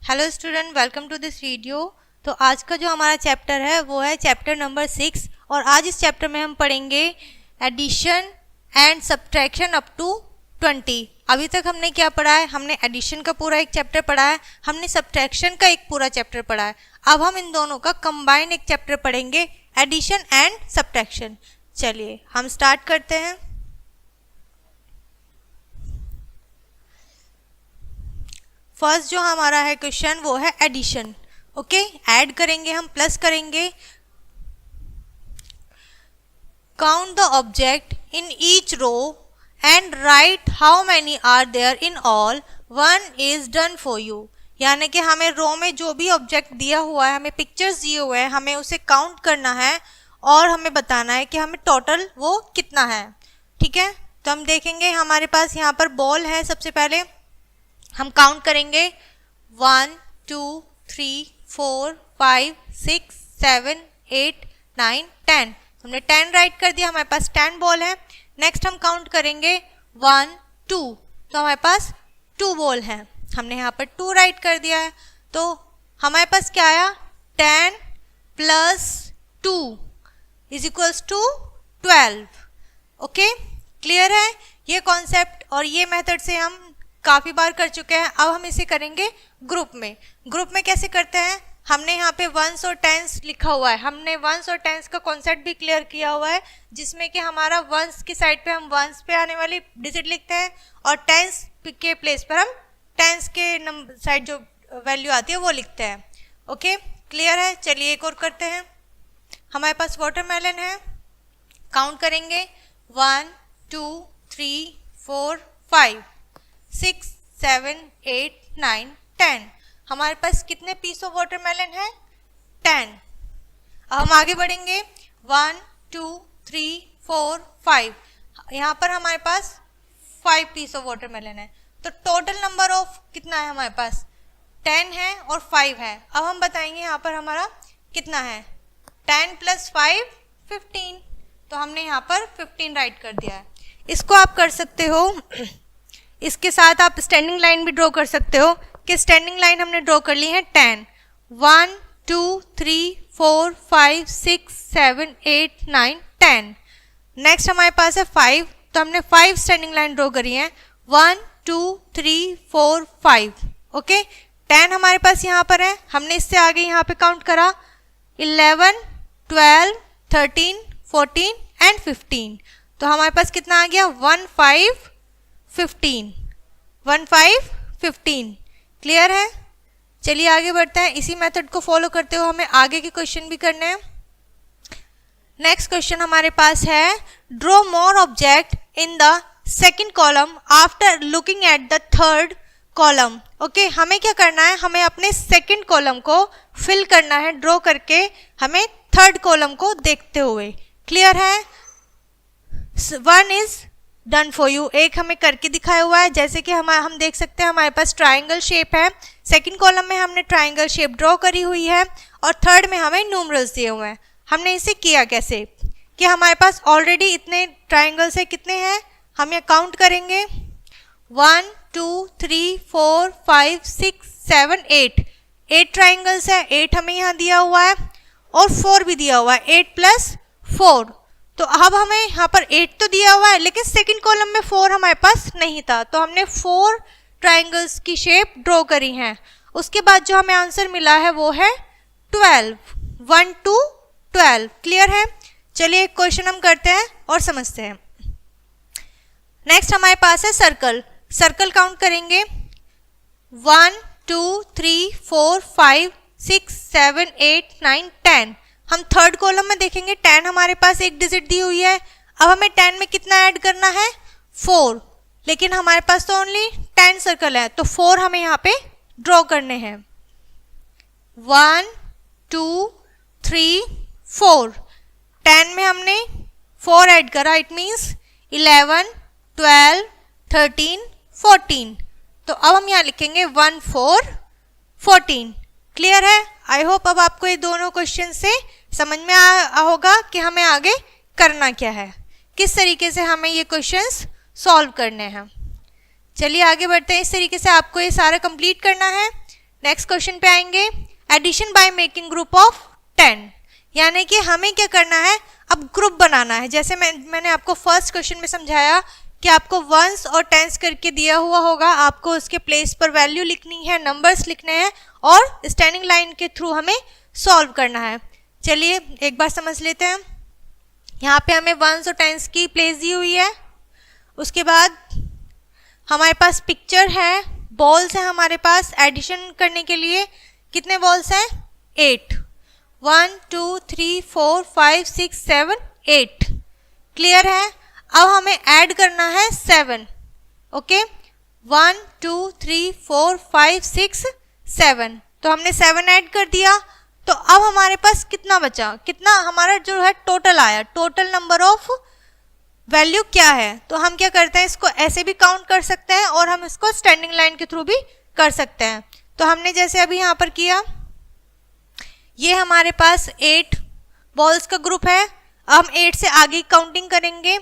Hello student, welcome to this video. तो आज का जो हमारा चैप्टर है वो है चैप्टर नंबर 6 और आज इस चैप्टर में हम पढ़ेंगे addition and subtraction up to 20। अभी तक हमने क्या पढ़ा है? हमने एडिशन का पूरा एक चैप्टर पढ़ा है, हमने सब्ट्रैक्शन का एक पूरा चैप्टर पढ़ा है। अब हम इन दोनों का कंबाइन एक चैप्टर पढ़ेंगे, एडिशन एंड सब्ट्रैक्शन। चलिए हम स्टार्ट करते हैं। फर्स्ट जो हमारा है क्वेश्चन वो है एडिशन। ओके, ऐड करेंगे, हम प्लस करेंगे। Count the object in each row and write how many are there in all, one is done for you. यानी कि हमें रो में जो भी ऑब्जेक्ट दिया हुआ है, हमें पिक्चर्स दिए हुए हैं, हमें उसे काउंट करना है और हमें बताना है कि हमें टोटल वो कितना है। ठीक है, तो हम देखेंगे हमारे पास यहाँ पर बॉल है। सबसे पहले हम काउंट करेंगे 1 2 3 4 5 6 7 8 9 10। हमने 10 राइट कर दिया, हमारे पास 10 बॉल है। नेक्स्ट हम काउंट करेंगे 1 2, तो हमारे पास 2 बॉल हैं, हमने यहाँ पर 2 राइट कर दिया है। तो हमारे पास क्या आया? 10 plus 2 is equals to 12। Okay, clear है ये कॉन्सेप्ट और ये मेथड से हम काफ़ी बार कर चुके हैं। अब हम इसे करेंगे ग्रुप में। ग्रुप में कैसे करते हैं? हमने यहाँ पे वंस और टेंस लिखा हुआ है, हमने वंस और टेंस का कॉन्सेप्ट भी क्लियर किया हुआ है, जिसमें कि हमारा वंस की साइड पे हम वंस पे आने वाली डिजिट लिखते हैं और टेंस के प्लेस पर हम टेंस के नंबर साइड जो वैल्यू आती है वो लिखते हैं। ओके, क्लियर है। चलिए एक और करते हैं। हमारे पास वाटरमेलन है, काउंट करेंगे 1 2 3 4 5 6 7 8 9 10। हमारे पास कितने पीस ऑफ वाटरमेलन है? 10। अब हम आगे बढ़ेंगे 1 2 3 4 5। यहाँ पर हमारे पास 5 पीस ऑफ वाटरमेलन है। तो टोटल नंबर ऑफ कितना है हमारे पास? 10 है और 5 है। अब हम बताएंगे यहाँ पर हमारा कितना है। 10 प्लस 5 15। तो हमने यहाँ पर 15 राइट कर दिया है। इसको आप कर सकते हो, इसके साथ आप स्टैंडिंग लाइन भी ड्रॉ कर सकते हो कि स्टैंडिंग लाइन हमने ड्रॉ कर ली है 10 1 2 3 4 5 6 7 8 9 10। नेक्स्ट हमारे पास है 5, तो हमने 5 स्टैंडिंग लाइन ड्रॉ करी है 1 2 3 4 5। ओके, 10 हमारे पास यहाँ पर है, हमने इससे आगे यहाँ पे काउंट करा 11 12 13 14 एंड 15। तो हमारे पास कितना आ गया? 1 5 15 1 5 15। क्लियर है। चलिए आगे बढ़ते हैं। इसी मेथड को फॉलो करते हुए हमें आगे के क्वेश्चन भी करने हैं। नेक्स्ट क्वेश्चन हमारे पास है draw more object in the second column after looking at the third column. Okay, हमें क्या करना है? हमें अपने सेकंड कॉलम को फिल करना है ड्रॉ करके, हमें थर्ड कॉलम को देखते हुए। क्लियर है। 1 इज डन फॉर यू, एक हमें करके दिखाया हुआ है। जैसे कि हम देख सकते हैं हमारे पास ट्राइंगल शेप है, सेकंड कॉलम में हमने ट्राइंगल शेप ड्रॉ करी हुई है और थर्ड में हमें न्यूमरल्स दिए हुए हैं। हमने इसे किया कैसे कि हमारे पास ऑलरेडी इतने ट्राइंगल्स है, कितने हैं हम ये काउंट करेंगे 1 2 3 4 5 6 7 8 ट्राइंगल्स है। 8 हमें यहाँ दिया हुआ है और 4 भी दिया हुआ है, 8 प्लस 4। तो अब हमें यहाँ पर 8 तो दिया हुआ है लेकिन सेकंड कॉलम में 4 हमारे पास नहीं था, तो हमने 4 ट्राइंगल्स की शेप ड्रॉ करी हैं। उसके बाद जो हमें आंसर मिला है वो है 12, 1 to 12। क्लियर है। चलिए एक क्वेश्चन हम करते हैं और समझते हैं। नेक्स्ट हमारे पास है सर्कल। सर्कल काउंट करेंगे 1 2 3 4 5 6 7 8 9 10। हम थर्ड कॉलम में देखेंगे 10 हमारे पास एक डिजिट दी हुई है। अब हमें 10 में कितना ऐड करना है? 4, लेकिन हमारे पास तो ओनली 10 सर्कल है, तो 4 हमें यहाँ पे ड्रॉ करने हैं। 1 2 3 4। 10 में हमने 4 ऐड करा, इट मीन्स 11 12 13 14। तो अब हम यहाँ लिखेंगे 1 4 14। क्लियर है। आई होप अब आपको ये दोनों क्वेश्चन से समझ में होगा कि हमें आगे करना क्या है, किस तरीके से हमें ये क्वेश्चंस सॉल्व करने हैं। चलिए आगे बढ़ते हैं। इस तरीके से आपको ये सारा कंप्लीट करना है। नेक्स्ट क्वेश्चन पे आएंगे, addition by making group of 10, यानी कि हमें क्या करना है, अब ग्रुप बनाना है। जैसे मैंने आपको फर्स्ट क्वेश्चन में समझाया कि आपको वंस और टेंस करके दिया हुआ होगा, आपको उसके प्लेस पर वैल्यू लिखनी है, नंबर्स लिखने हैं और स्टैंडिंग लाइन के थ्रू हमें सॉल्व करना है। चलिए एक बार समझ लेते हैं। यहाँ पे हमें वंस और टेंस की प्लेस दी हुई है, उसके बाद हमारे पास पिक्चर है, बॉल्स हैं हमारे पास। एडिशन करने के लिए कितने बॉल्स हैं, 8, 1 2 3 4 5 6 7 8, क्लियर है। अब हमें ऐड करना है 7, ओके, 1 2 3 4 5 6 7, तो हमने 7 ऐड कर दिया। तो अब हमारे पास कितना बचा, कितना हमारा जो है टोटल आया, टोटल नंबर ऑफ वैल्यू क्या है। तो हम क्या करते हैं, इसको ऐसे भी काउंट कर सकते हैं और हम इसको स्टैंडिंग लाइन के थ्रू भी कर सकते हैं। तो हमने जैसे अभी यहाँ पर किया, ये हमारे पास 8 बॉल्स का ग्रुप है। हम 8 से आगे काउंटिंग करेंगे,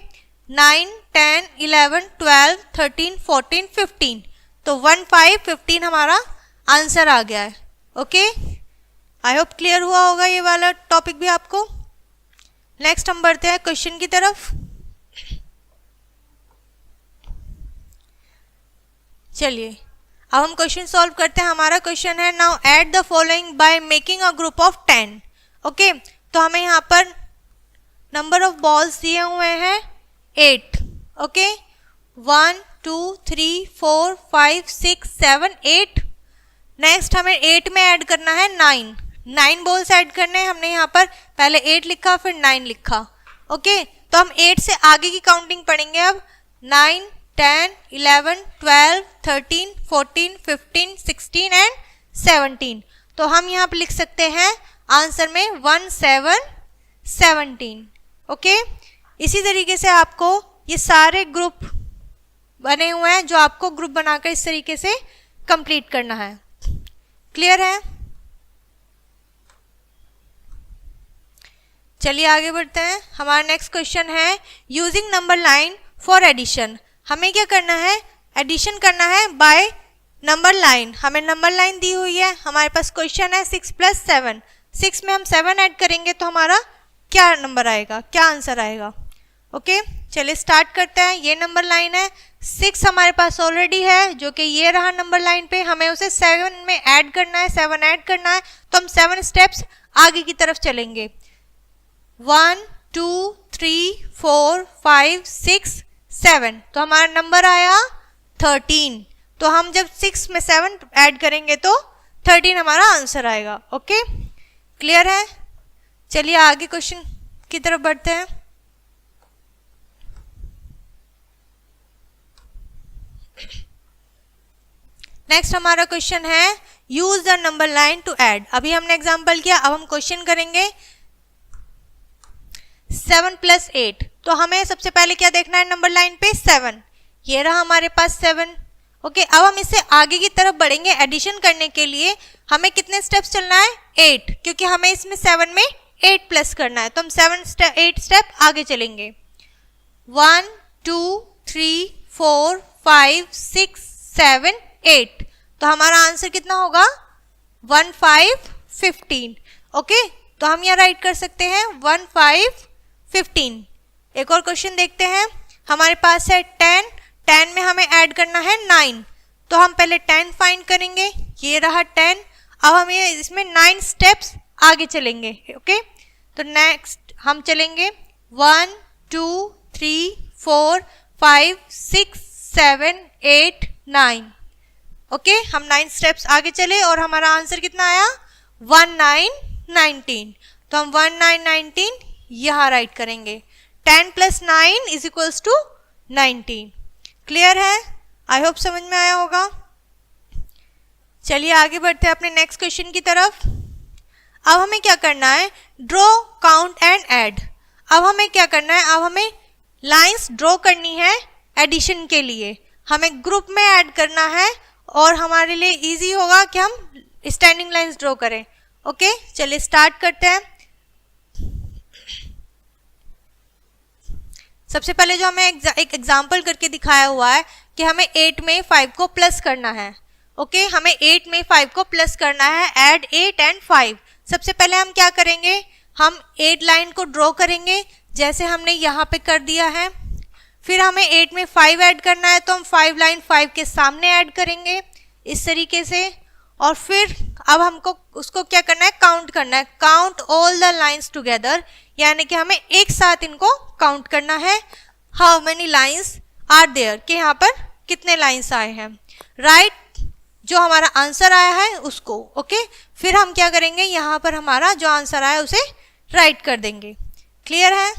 9 10 11 12 13 14 15, तो 1 5 15 हमारा आंसर आ गया है। ओके, आई होप क्लियर हुआ होगा ये वाला टॉपिक भी आपको। नेक्स्ट हम बढ़ते हैं क्वेश्चन की तरफ। चलिए अब हम क्वेश्चन सॉल्व करते हैं। हमारा क्वेश्चन है, now add the following by making a group of 10। Okay, तो हमें यहाँ पर नंबर ऑफ बॉल्स दिए हुए हैं 8, ओके, 1 2 3 4 5 6 7 8। नेक्स्ट हमें 8 में ऐड करना है 9 बॉल्स ऐड करने हैं। हमने यहाँ पर पहले 8 लिखा फिर 9 लिखा, ओके। तो हम 8 से आगे की काउंटिंग पढ़ेंगे अब, 9 10 11 12 13 14 15 16 एंड 17। तो हम यहाँ पर लिख सकते हैं आंसर में 1 7 17, ओके। इसी तरीके से आपको ये सारे ग्रुप बने हुए हैं जो आपको ग्रुप बनाकर इस तरीके से कंप्लीट करना है, क्लियर है। चलिए आगे बढ़ते हैं। हमारा नेक्स्ट क्वेश्चन है, using number line for addition. हमें क्या करना है, एडिशन करना है बाय नंबर लाइन। हमें नंबर लाइन दी हुई है, हमारे पास क्वेश्चन है 6 + 7, 6 में हम 7 ऐड करेंगे तो हमारा क्या नंबर आएगा, क्या आंसर आएगा। ओके, चलिए स्टार्ट करते हैं। ये नंबर लाइन है, 6 हमारे पास ऑलरेडी है जो कि ये रहा नंबर लाइन पे, हमें उसे 7 में ऐड करना है, 7 ऐड करना है। तो हम 7 स्टेप्स आगे की तरफ चलेंगे, 1 2 3 4 5 6 7, तो हमारा नंबर आया 13। तो हम जब 6 में 7 ऐड करेंगे तो 13 हमारा आंसर आएगा। ओके, क्लियर है। चलिए आगे क्वेश्चन की तरफ बढ़ते हैं। नेक्स्ट हमारा क्वेश्चन है, use the number line to add. अभी हमने एग्जांपल किया, अब हम क्वेश्चन करेंगे 7 + 8। तो हमें सबसे पहले क्या देखना है, नंबर लाइन पे 7, ये रहा हमारे पास 7। ओके, अब हम इससे आगे की तरफ बढ़ेंगे। एडिशन करने के लिए हमें कितने स्टेप्स चलना है, 8, क्योंकि हमें इसमें 7 में 8 प्लस करना है। तो हम 8 स्टेप आगे चलेंगे, 1 2 3 4 5 6 7 8। तो हमारा आंसर कितना होगा, 1 5 15। ओके, तो हम यहाँ राइट कर सकते हैं 1 5 15। एक और क्वेश्चन देखते हैं। हमारे पास है 10 में हमें ऐड करना है 9, तो हम पहले 10 फाइंड करेंगे, ये रहा 10। अब हम ये इसमें 9 स्टेप्स आगे चलेंगे। ओके, तो नेक्स्ट हम चलेंगे 1 2 3 4 5 6 7 8 9। ओके, हम 9 स्टेप्स आगे चले और हमारा आंसर कितना आया, 1 9 19। तो हम 1 9 19 यहाँ राइट करेंगे, 10 + 9 = 19। क्लियर है, आई होप समझ में आया होगा। चलिए आगे बढ़ते हैं अपने नेक्स्ट क्वेश्चन की तरफ। अब हमें क्या करना है, ड्रॉ काउंट एंड ऐड। अब हमें क्या करना है, अब हमें लाइंस ड्रॉ करनी है एडिशन के लिए। हमें ग्रुप में ऐड करना है और हमारे लिए इजी होगा कि हम स्टैंडिंग लाइंस ड्रॉ करें। ओके, चलिए स्टार्ट करते हैं। सबसे पहले जो हमें एक एग्जाम्पल करके दिखाया हुआ है कि हमें 8 में 5 को प्लस करना है। ओके हमें 8 में 5 को प्लस करना है, ऐड 8 एंड 5। सबसे पहले हम क्या करेंगे, हम 8 लाइन को ड्रॉ करेंगे जैसे हमने यहाँ पे कर दिया है। फिर हमें 8 में 5 ऐड करना है तो हम 5 लाइन 5 के सामने ऐड करेंगे इस तरीके से। और फिर अब हमको उसको क्या करना है, काउंट करना है, count all the lines together, यानी कि हमें एक साथ इनको काउंट करना है। How many lines are there, कि यहाँ पर कितने लाइंस आए हैं। राइट जो हमारा आंसर आया है उसको। ओके फिर हम क्या करेंगे, यहाँ पर हमारा जो आंसर आया उसे राइट कर देंगे। क्लियर है।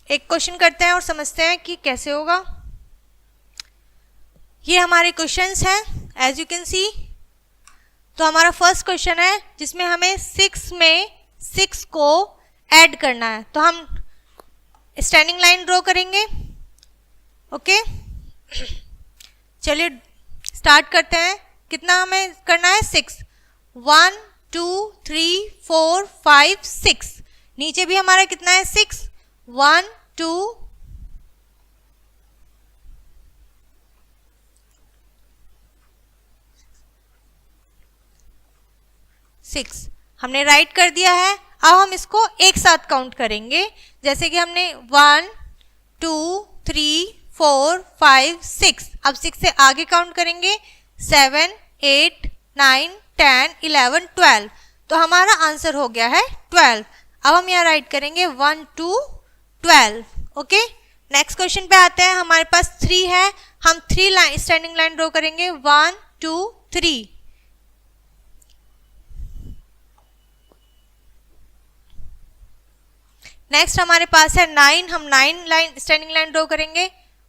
एक क्वेश्चन करते हैं और समझते हैं कि कैसे होगा। ये हमारे क्वेश्चंस हैं एज यू कैन सी। तो हमारा फर्स्ट क्वेश्चन है जिसमें हमें 6 में 6 को ऐड करना है। तो हम स्टैंडिंग लाइन ड्रॉ करेंगे। ओके चलिए स्टार्ट करते हैं। कितना हमें करना है, 6। 1 2 3 4 5 6। नीचे भी हमारा कितना है, 6। 1 2 6 हमने राइट कर दिया है। अब हम इसको एक साथ काउंट करेंगे, जैसे कि हमने 1 2 3 4 5 6। अब 6 से आगे काउंट करेंगे, 7 8 9 10 11 12। तो हमारा आंसर हो गया है 12। अब हम यहाँ राइट करेंगे 1 2 12। ओके नेक्स्ट क्वेश्चन पे आते हैं। हमारे पास 3 है, हम 3 लाइन स्टैंडिंग लाइन ड्रॉ करेंगे, 1 2 3। नेक्स्ट हमारे पास है 9, हम 9 लाइन स्टैंडिंग लाइन ड्रॉ करेंगे,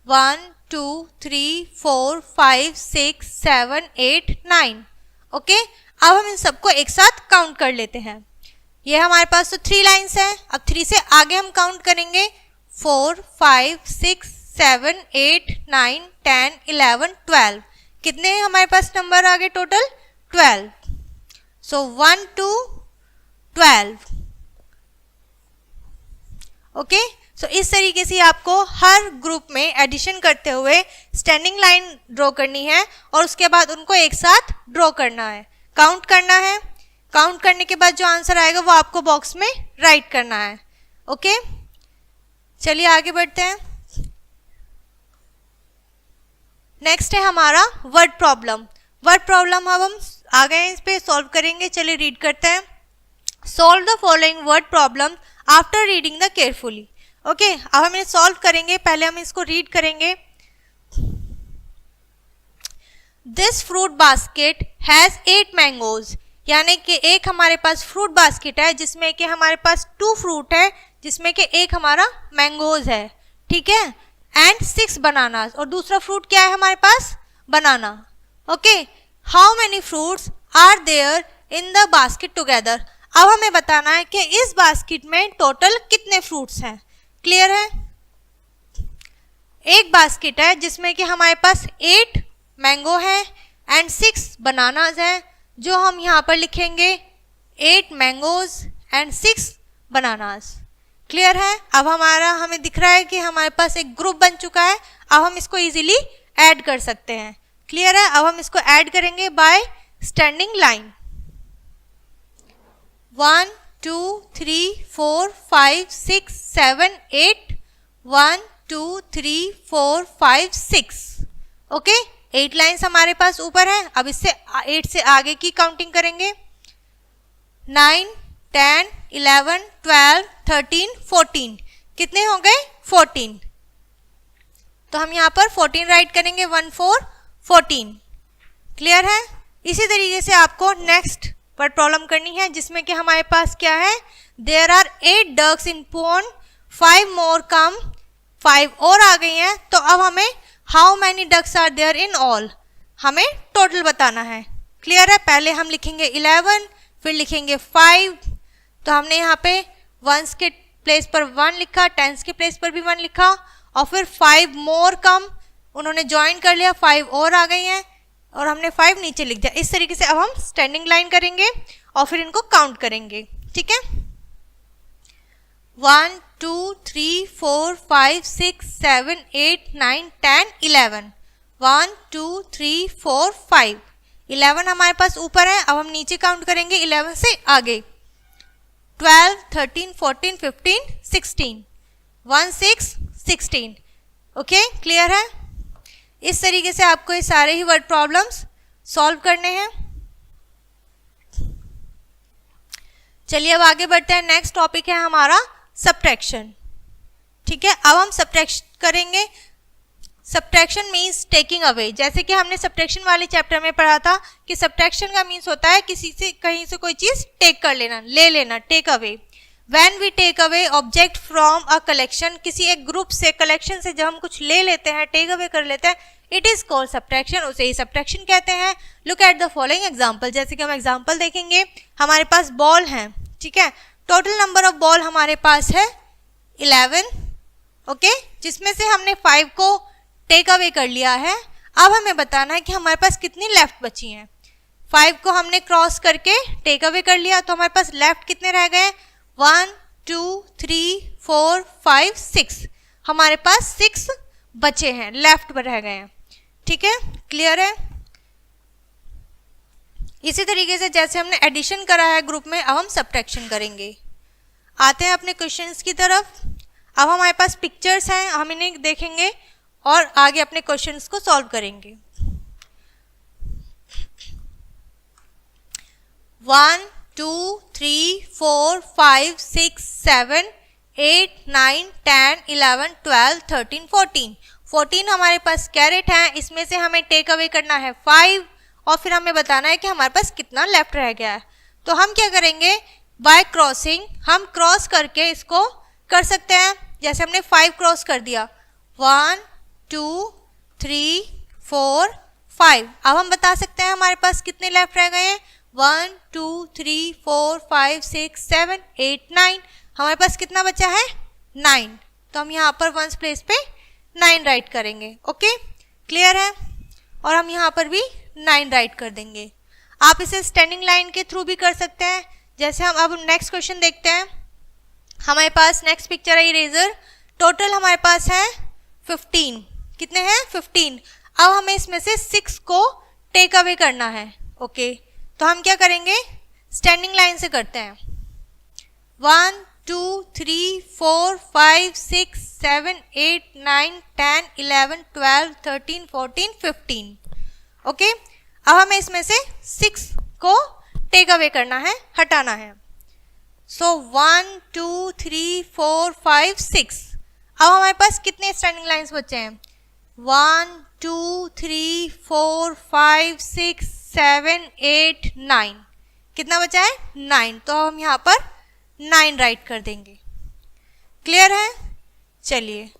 1 2 3 4 5 6 7 8 9। ओके अब हम इन सबको एक साथ काउंट कर लेते हैं। ये हमारे पास तो 3 लाइन्स हैं। अब 3 से आगे हम काउंट करेंगे, 4 5 6 7 8 9 10 11 12। कितने हमारे पास नंबर आ गए टोटल, 12। सो 1 2 12। ओके सो इस तरीके से आपको हर ग्रुप में एडिशन करते हुए स्टैंडिंग लाइन ड्रॉ करनी है और उसके बाद उनको एक साथ ड्रॉ करना है, काउंट करना है। काउंट करने के बाद जो आंसर आएगा वो आपको बॉक्स में राइट करना है। ओके चलिए आगे बढ़ते हैं। नेक्स्ट है हमारा वर्ड प्रॉब्लम। वर्ड प्रॉब्लम अब हम आ गए हैं, इस पे सॉल्व करेंगे। चलिए रीड करते हैं। Solve the following word problem after reading the carefully. Okay अब हम इन्हें सॉल्व करेंगे, पहले हम इसको रीड करेंगे। This fruit basket has 8 mangoes, यानी कि एक हमारे पास फ्रूट बास्केट है जिसमें कि हमारे पास 2 फ्रूट है, जिसमें कि एक हमारा मैंगोज है, ठीक है, एंड 6 बनानास, और दूसरा फ्रूट क्या है हमारे पास, banana. Okay how many fruits are there in the basket together. अब हमें बताना है कि इस बास्केट में टोटल कितने फ्रूट्स हैं। क्लियर है। एक बास्केट है जिसमें कि हमारे पास 8 मैंगो है एंड 6 बनानास हैं, जो हम यहाँ पर लिखेंगे 8 मैंगोज एंड 6 बनानास। क्लियर है। अब हमें दिख रहा है कि हमारे पास एक ग्रुप बन चुका है। अब हम इसको इजीली ऐड कर सकते हैं। क्लियर है। अब हम इसको ऐड करेंगे bye standing line. 1 2 3 4 5 6 7 8 1 2 3 4 5 6। Okay 8 lines हमारे पास ऊपर है। अब इससे 8 से आगे की काउंटिंग करेंगे, 9 10 11 12 13 14। कितने हो गए, 14। तो हम यहाँ पर 14 राइट करेंगे, 1 4 14। क्लियर है। इसी तरीके से आपको नेक्स्ट वर्ड प्रॉब्लम करनी है, जिसमें कि हमारे पास क्या है, there are 8 ducks in pond, 5 more come, 5 और आ गई हैं। तो अब हमें how many ducks are there in all, हमें टोटल बताना है। क्लियर है। पहले हम लिखेंगे 11, फिर लिखेंगे 5। तो हमने यहाँ पे वंस के प्लेस पर 1 लिखा, टेंस के प्लेस पर भी 1 लिखा, और फिर 5 मोर कम, उन्होंने ज्वाइन कर लिया, 5 और आ गई हैं और हमने 5 नीचे लिख दिया। इस तरीके से अब हम स्टैंडिंग लाइन करेंगे और फिर इनको काउंट करेंगे। ठीक है, 1 2 3 4 5 6 7 8 9 10 11। 1 2 3 4 5, 11 हमारे पास ऊपर है। अब हम नीचे काउंट करेंगे 11 से आगे, 12 13 14 15 16, 1 6 16। ओके, क्लियर है? इस तरीके से आपको ये सारे ही वर्ड प्रॉब्लम्स सॉल्व करने हैं। चलिए अब आगे बढ़ते हैं। नेक्स्ट टॉपिक है हमारा सब्ट्रैक्शन। ठीक है, अब हम सब्ट्रैक्शन करेंगे। Subtraction means taking away. जैसे कि हमने सब्ट्रैक्शन वाले चैप्टर में पढ़ा था कि सब्ट्रैक्शन का मीन्स होता है किसी से कहीं से कोई चीज टेक कर लेना, ले लेना, take away. When we take away object from a collection, किसी एक ग्रुप से, कलेक्शन से जब हम कुछ ले लेते हैं, टेक अवे कर लेते हैं, इट इज कॉल्ड सब्ट्रैक्शन, उसे ही सब्ट्रैक्शन कहते हैं। Look at the following example. जैसे कि हम एग्जाम्पल देखेंगे, हमारे पास बॉल है, ठीक है, टोटल नंबर ऑफ बॉल हमारे पास है 11, ओके, जिसमें से हमने 5 को टेक अवे कर लिया है। अब हमें बताना है कि हमारे पास कितनी लेफ्ट बची हैं। 5 को हमने क्रॉस करके टेक अवे कर लिया, तो हमारे पास लेफ्ट कितने रह गए? 1 2 3 4 5 6, हमारे पास 6 बचे हैं, लेफ्ट पर रह गए हैं। ठीक है, क्लियर है? इसी तरीके से जैसे हमने एडिशन करा है ग्रुप में, अब हम सब्ट्रैक्शन करेंगे। आते हैं अपने क्वेश्चंस की तरफ। अब हमारे पास पिक्चर्स हैं, हम इन्हें देखेंगे और आगे अपने क्वेश्चंस को सॉल्व करेंगे। 1 2 3 4 5 6 7 8 9 10 11 12 13 14, 14 हमारे पास कैरेट है, इसमें से हमें टेक अवे करना है 5 और फिर हमें बताना है कि हमारे पास कितना लेफ्ट रह गया है। तो हम क्या करेंगे? बाय क्रॉसिंग, हम क्रॉस करके इसको कर सकते हैं। जैसे हमने 5 क्रॉस कर दिया, 1 2 3 4 5, अब हम बता सकते हैं हमारे पास कितने लेफ्ट रह गए हैं। 1 2 3 4 5 6 7 8 9, हमारे पास कितना बचा है? 9। तो हम यहाँ पर वंस प्लेस पे 9 राइट करेंगे। ओके, क्लियर है? और हम यहाँ पर भी 9 राइट कर देंगे। आप इसे स्टैंडिंग लाइन के थ्रू भी कर सकते हैं। जैसे हम अब नेक्स्ट क्वेश्चन देखते हैं। हमारे पास नेक्स्ट पिक्चर है इरेजर, टोटल हमारे पास है 15, कितने हैं? 15। अब हमें इसमें से 6 को टेक अवे करना है। ओके, तो हम क्या करेंगे? स्टैंडिंग लाइन से करते हैं। 1 2 3 4 5 6 7 8 9 10 11 12 13 14 15। ओके, अब हमें इसमें से 6 को टेक अवे करना है, हटाना है। सो 1 2 3 4 5 6। अब हमारे पास कितने स्टैंडिंग लाइंस बचे हैं? 1 2 3 4 5 6 7 8 9, कितना बचा है? 9। तो हम यहाँ पर 9 राइट कर देंगे। क्लियर है? चलिए,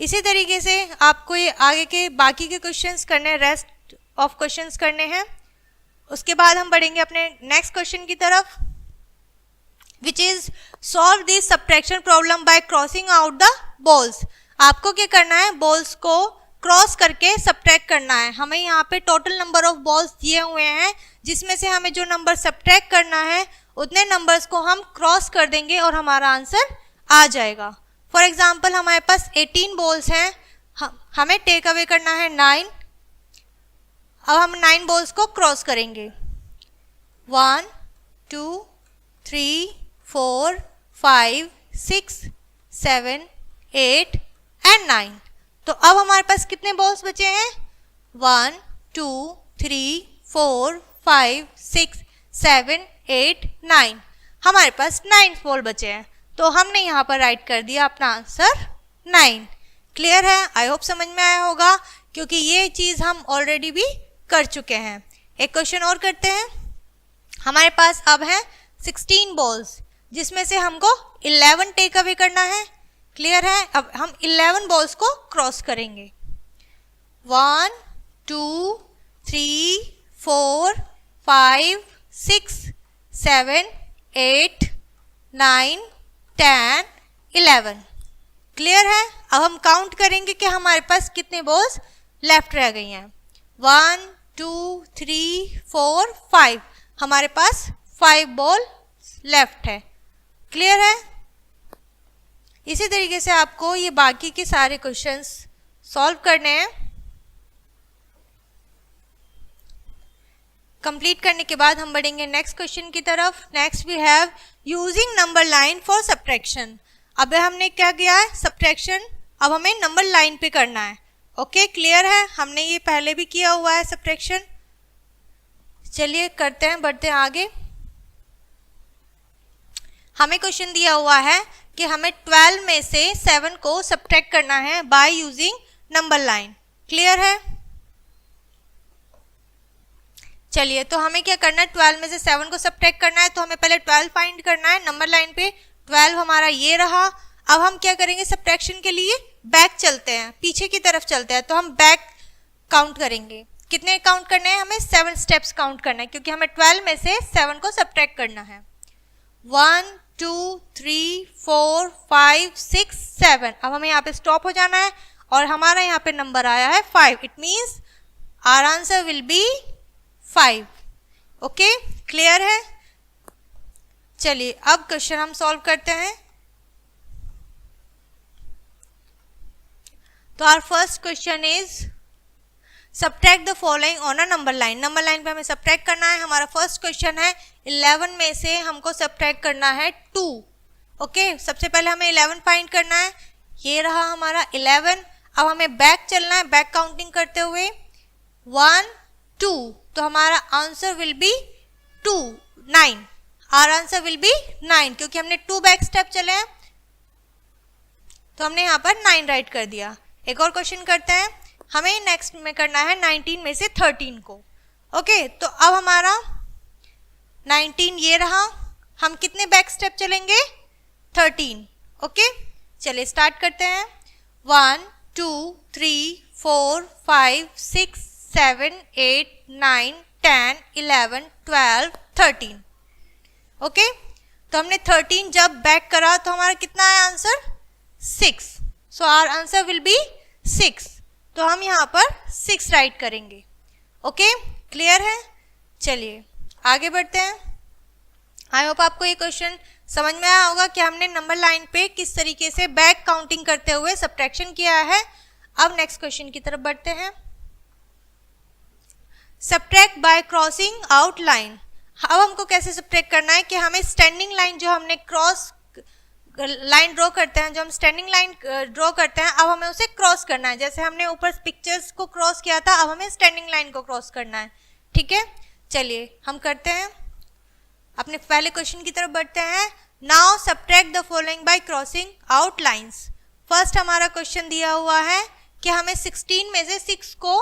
इसी तरीके से आपको ये आगे के बाकी के क्वेश्चंस करने, रेस्ट ऑफ क्वेश्चंस करने हैं। उसके बाद हम बढ़ेंगे अपने नेक्स्ट क्वेश्चन की तरफ, which is solve this subtraction problem bye crossing out the balls. आपको क्या करना है? बॉल्स को क्रॉस करके सब्ट्रैक्ट करना है। हमें यहाँ पे टोटल नंबर ऑफ बॉल्स दिए हुए हैं, जिसमें से हमें जो नंबर सब्ट्रैक्ट करना है उतने नंबर्स को हम क्रॉस कर देंगे और हमारा आंसर आ जाएगा। फॉर एग्जाम्पल हमारे पास 18 बॉल्स हैं, हमें टेक अवे करना है 9। अब हम 9 बॉल्स को क्रॉस करेंगे। 1 2 3 4 5 6 7 8 एंड 9। तो अब हमारे पास कितने बॉल्स बचे हैं? 1 2 3 4 5 6 7 8 9, हमारे पास 9 बॉल बचे हैं। तो हमने यहाँ पर राइट कर दिया अपना आंसर 9। क्लियर है? आई होप समझ में आया होगा, क्योंकि ये चीज़ हम ऑलरेडी भी कर चुके हैं। एक क्वेश्चन और करते हैं। हमारे पास अब है 16 बॉल्स, जिसमें से हमको 11 टेक अवे करना है। क्लियर है? अब हम 11 बॉल्स को क्रॉस करेंगे। 1 2 3 4 5 6 7 8 9 10 11। क्लियर है? अब हम काउंट करेंगे कि हमारे पास कितने बॉल्स लेफ्ट रह गई हैं। 1 2 3 4 5, हमारे पास 5 बॉल लेफ्ट है। क्लियर है? इसी तरीके से आपको ये बाकी के सारे क्वेश्चंस सॉल्व करने हैं। कंप्लीट करने के बाद हम बढ़ेंगे नेक्स्ट क्वेश्चन की तरफ। Next we have using number line for subtraction. अब हमने क्या किया है, सब्ट्रैक्शन, अब हमें नंबर लाइन पे करना है। ओके, क्लियर है, हमने ये पहले भी किया हुआ है सब्ट्रैक्शन। चलिए करते हैं, बढ़ते हैं आगे। हमें क्वेश्चन दिया हुआ है कि हमें 12 में से 7 को सब्ट्रैक्ट करना है by using number line. Clear है, चलिए तो हमें क्या करना है, 12 में से 7 को सब्ट्रैक्ट करना है, तो हमें पहले 12 फाइंड करना है नंबर लाइन पे। 12 हमारा ये रहा। अब हम क्या करेंगे, सब्ट्रैक्शन के लिए बैक चलते हैं, पीछे की तरफ चलते हैं, तो हम बैक काउंट करेंगे। कितने काउंट करने हैं, हमें 7 स्टेप्स काउंट करना है, क्योंकि हमें 12 में से 7 को सब्ट्रैक्ट करना है। 1 2 3 4 5 6 7। अब हमें यहाँ पे स्टॉप हो जाना है और हमारा यहाँ पे नंबर आया है 5। It means our answer will be 5। Okay, clear है। चलिए अब क्वेश्चन हम सॉल्व करते हैं। तो our first question is subtract the following on a number line. Number line पे हमें सब्ट्रैक्ट करना है। हमारा फर्स्ट क्वेश्चन है 11 में से हमको सब्ट्रैक्ट करना है 2। ओके, सबसे पहले हमें 11 फाइंड करना है, ये रहा हमारा 11। अब हमें बैक चलना है, बैक काउंटिंग करते हुए 1 2, तो हमारा answer will be 2 9। Our answer will be 9, क्योंकि हमने 2 बैक स्टेप चले हैं, तो हमने यहाँ पर 9 राइट कर दिया। एक और क्वेश्चन करते हैं, हमें नेक्स्ट में करना है 19 में से 13 को। ओके, तो अब हमारा 19 ये रहा। हम कितने बैक स्टेप चलेंगे, 13। ओके, चलिए स्टार्ट करते हैं। 1 2 3 4 5 6 7 8 9 10 11 12 13। ओके, तो हमने 13 जब बैक करा तो हमारा कितना है answer, 6। So our answer will be 6। तो हम यहाँ पर 6 राइट करेंगे। ओके, क्लियर है। चलिए आगे बढ़ते हैं। आई होप आपको ये क्वेश्चन समझ में आया होगा कि हमने नंबर लाइन पे किस तरीके से बैक काउंटिंग करते हुए सब्ट्रैक्शन किया है। अब नेक्स्ट क्वेश्चन की तरफ बढ़ते हैं। Subtract bye crossing out line. अब हमको कैसे सब्ट्रैक्ट करना है कि हमें स्टैंडिंग लाइन जो हमने क्रॉस लाइन ड्रॉ करते हैं, जो हम स्टैंडिंग लाइन ड्रॉ करते हैं, अब हमें उसे क्रॉस करना है। जैसे हमने ऊपर पिक्चर्स को क्रॉस किया था, अब हमें स्टैंडिंग लाइन को क्रॉस करना है। ठीक है, चलिए हम करते हैं, अपने पहले क्वेश्चन की तरफ बढ़ते हैं। Now subtract the following bye crossing out lines. First हमारा क्वेश्चन दिया हुआ है कि हमें 16 में से 6 को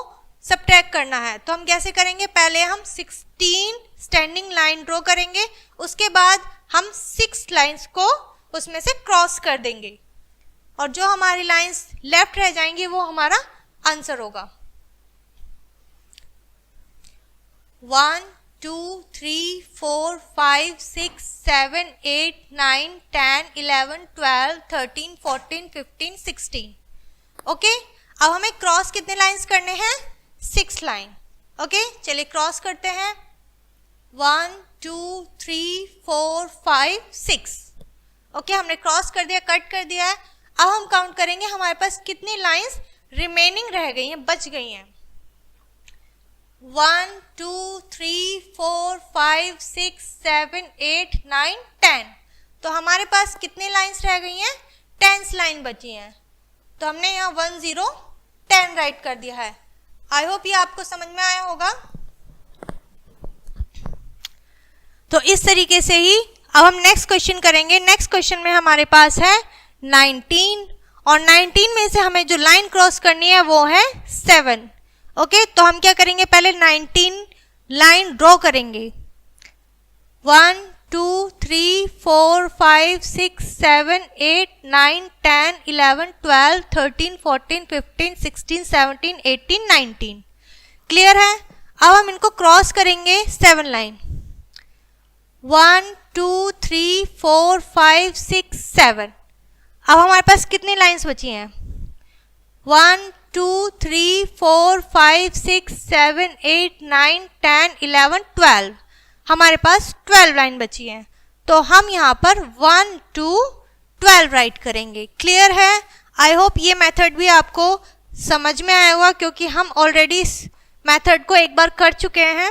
सब्ट्रैक्ट करना है। तो हम कैसे करेंगे, पहले हम 16 स्टैंडिंग लाइन ड्रॉ करेंगे, उसके बाद हम 6 लाइन्स को उसमें से क्रॉस कर देंगे, और जो हमारी लाइंस लेफ्ट रह जाएंगी वो हमारा आंसर होगा। 1 2 3 4 5 6 7 8 9 10 11 12 13 14 15 16। ओके, अब हमें क्रॉस कितने लाइंस करने हैं, 6 लाइन। ओके, चलिए क्रॉस करते हैं। 1 2 3 4 5 6। ओके, हमने क्रॉस कर दिया, कट कर दिया है। अब हम काउंट करेंगे हमारे पास कितनी लाइंस रिमेनिंग रह गई हैं, बच गई हैं। 1 2 3 4 5 6 7 8 9 10। तो हमारे पास कितनी लाइंस रह गई हैं, 10 लाइन बची हैं। तो हमने यहाँ 1 0 10 राइट कर दिया है। आई होप ये आपको समझ में आया होगा। तो इस तरीके से ही अब हम नेक्स्ट क्वेश्चन करेंगे। नेक्स्ट क्वेश्चन में हमारे पास है 19, और 19 में से हमें जो लाइन क्रॉस करनी है वो है 7। ओके, तो हम क्या करेंगे, पहले 19 लाइन ड्रॉ करेंगे। 1 2 3 4 5 6 7 8 9 10 11 12 13 14 15 16 17 18 19। क्लियर है। अब हम इनको क्रॉस करेंगे 7 लाइन। 1 2 3 4 5 6 7। अब हमारे पास कितनी लाइंस बची हैं, 1 2 3 4 5 6 7 8 9 10 11 12। हमारे पास 12 लाइन बची हैं, तो हम यहाँ पर 1 2 12 राइट करेंगे। क्लियर है। आई होप ये मेथड भी आपको समझ में आया होगा, क्योंकि हम ऑलरेडी इस मेथड को एक बार कर चुके हैं।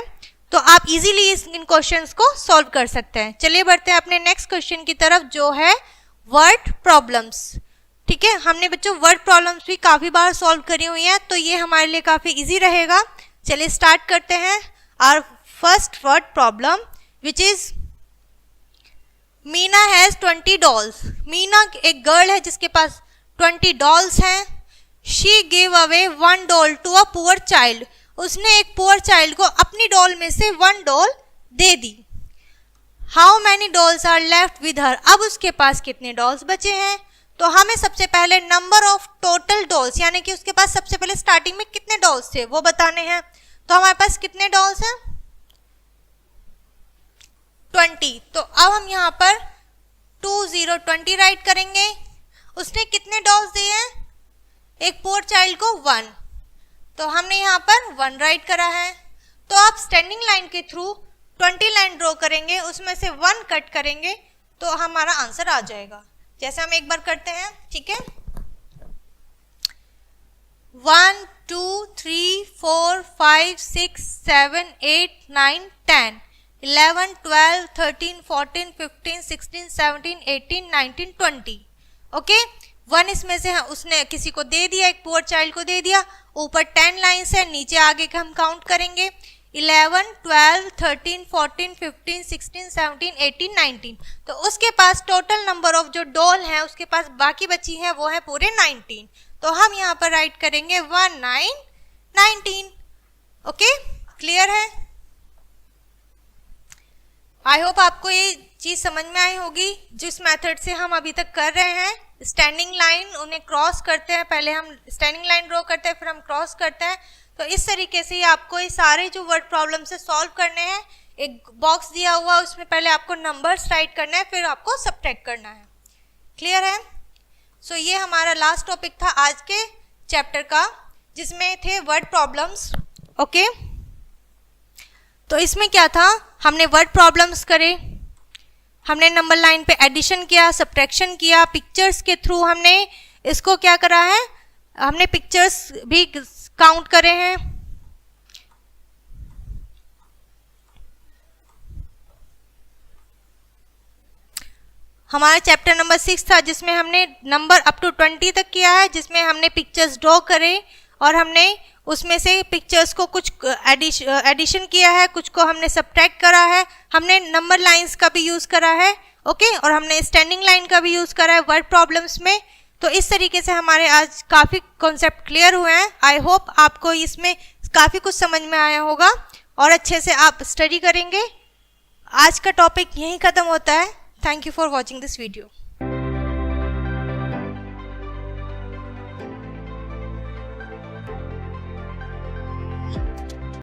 तो आप इजीली इन क्वेश्चंस को सॉल्व कर सकते हैं। चलिए बढ़ते हैं अपने नेक्स्ट क्वेश्चन की तरफ, जो है वर्ड प्रॉब्लम्स। ठीक है, हमने बच्चों वर्ड प्रॉब्लम्स भी काफ़ी बार सॉल्व करी हुई हैं, तो ये हमारे लिए काफ़ी इजी रहेगा। चलिए स्टार्ट करते हैं। Our first word problem which is Meena has 20 dolls. Meena एक गर्ल है जिसके पास 20 डॉल्स हैं। She give away 1 doll to a poor child. उसने एक पुअर चाइल्ड को अपनी डॉल में से 1 डॉल दे दी। How many dolls are left with her. अब उसके पास कितने डॉल्स बचे हैं? तो हमें सबसे पहले नंबर ऑफ टोटल डॉल्स, यानी कि उसके पास सबसे पहले स्टार्टिंग में कितने डॉल्स थे वो बताने हैं। तो हमारे पास कितने डॉल्स हैं? 20। तो अब हम यहाँ पर 20 राइट करेंगे। उसने कितने डॉल्स दिए हैं? एक पुअर चाइल्ड को 1, तो हमने यहाँ पर 1 राइट करा है। तो आप स्टैंडिंग लाइन के थ्रू 20 लाइन ड्रॉ करेंगे, उसमें से 1 कट करेंगे तो हमारा आंसर आ जाएगा। जैसे हम एक बार करते हैं, ठीक है। 1 2 3 4 5 6 7 8 9 10 11 12 13 14 15 16 17 18 19 20। ओके, 1 इसमें से उसने किसी को दे दिया, एक पुअर चाइल्ड को दे दिया। ऊपर 10 लाइन्स है, नीचे आगे का हम काउंट करेंगे 11 12 13 14 15 16 17 18 19। तो उसके पास टोटल नंबर ऑफ जो डॉल हैं उसके पास बाकी बची हैं वो है पूरे 19। तो हम यहाँ पर राइट करेंगे 19। ओके, क्लियर है? आई होप आपको ये चीज़ समझ में आई होगी। जिस मेथड से हम अभी तक कर रहे हैं, स्टैंडिंग लाइन उन्हें क्रॉस करते हैं, पहले हम स्टैंडिंग लाइन ड्रॉ करते हैं फिर हम क्रॉस करते हैं। तो इस तरीके से ही आपको ये सारे जो वर्ड प्रॉब्लम से सॉल्व करने हैं। एक बॉक्स दिया हुआ, उसमें पहले आपको नंबर्स राइट करना है, फिर आपको सब्ट्रैक्ट करना है। क्लियर है? सो ये हमारा लास्ट टॉपिक था आज के चैप्टर का, जिसमें थे वर्ड प्रॉब्लम्स। ओके, तो इसमें क्या था, हमने वर्ड प्रॉब्लम्स करे, हमने नंबर लाइन पे एडिशन किया, सब्ट्रैक्शन किया, पिक्चर्स के थ्रू हमने इसको क्या करा है, हमने पिक्चर्स भी काउंट करे हैं। हमारा चैप्टर नंबर 6 था जिसमें हमने नंबर अप टू 20 तक किया है, जिसमें हमने पिक्चर्स ड्रॉ करे और हमने उसमें से पिक्चर्स को कुछ एडिशन किया है, कुछ को हमने सब्ट्रैक्ट करा है, हमने नंबर लाइंस का भी यूज़ करा है। ओके, और हमने स्टैंडिंग लाइन का भी यूज़ करा है वर्ड प्रॉब्लम्स में। तो इस तरीके से हमारे आज काफ़ी कॉन्सेप्ट क्लियर हुए हैं। आई होप आपको इसमें काफ़ी कुछ समझ में आया होगा और अच्छे से आप स्टडी करेंगे। आज का टॉपिक यहीं ख़त्म होता है। Thank you for watching this video.